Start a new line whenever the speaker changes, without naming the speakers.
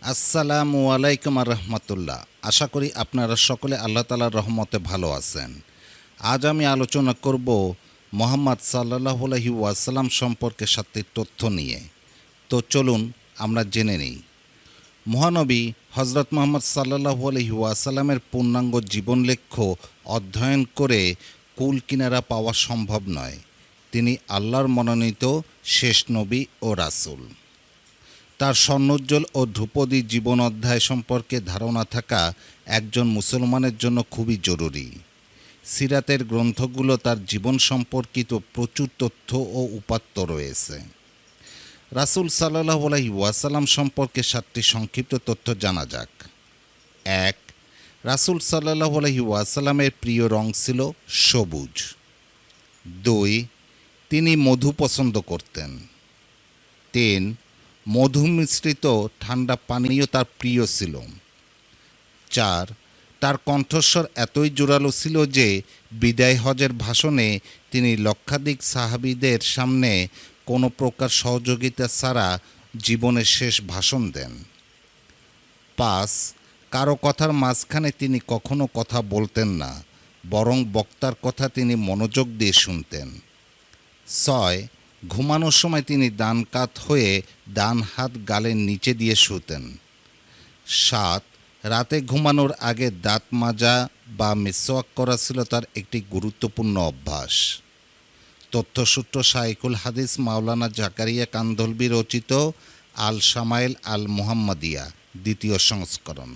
আসসালামু আলাইকুম রহমতুল্লাহ। আশা করি আপনারা সকলে আল্লাহ তাআলার রহমতে ভালো আছেন। আজ আমি আলোচনা করব মোহাম্মদ সাল্লাল্লাহু আলাইহি ওয়াসাল্লাম সম্পর্কে 7টি তথ্য নিয়ে। তো চলুন আমরা জেনে নিই। মহানবী হজরত মোহাম্মদ সাল্লাল্লাহু আলাইহি ওয়াসাল্লামের পূর্ণাঙ্গ জীবনলেখ্য অধ্যয়ন করে কুল কিনারা পাওয়া সম্ভব নয়। তিনি আল্লাহর মনোনীত শেষ নবী ও রাসূল। তার স্বর্ণোজ্জ্বল ও ধ্রুপদী জীবন অধ্যায় সম্পর্কে ধারণা থাকা একজন মুসলমানের জন্য খুবই জরুরি। সিরাতের গ্রন্থগুলো তার জীবন সম্পর্কিত প্রচুর তথ্য ও উপাত্ত রয়েছে। রাসূল সাল্লাল্লাহু আলাইহি ওয়াসাল্লাম সম্পর্কে 7টি সংক্ষিপ্ত তথ্য জানা যাক। 1. রাসূল সাল্লাল্লাহু আলাইহি ওয়াসাল্লামের প্রিয় রং ছিল সবুজ। 2. তিনি মধু পছন্দ করতেন। 3. মধু মিশ্রিত ঠান্ডা পানীয় তার প্রিয় ছিল। 4. তার কণ্ঠস্বর এতই জোরালো ছিল যে বিদায় হজের ভাষণে তিনি লক্ষাধিক সাহাবীদের সামনে কোনো প্রকার সহযোগিতা ছাড়া জীবনের শেষ ভাষণ দেন। 5. কারো কথার মাঝখানে তিনি কখনো কথা বলতেন না, বরং বক্তার কথা তিনি মনোযোগ দিয়ে শুনতেন। 6. ঘুমানোর সময় তিনি ডান কাত হয়ে ডান হাত গালের নিচে দিয়ে শুতেন। 7. রাতে ঘুমানোর আগে দাঁত মাজা বা মিসওয়াক করা ছিল তার একটি গুরুত্বপূর্ণ অভ্যাস। তথ্যসূত্র শাইখুল হাদিস মাওলানা জাকারিয়া কান্ধলভি রচিত আল শামাইল আল মুহাম্মাদিয়া, 2য় সংস্করণ।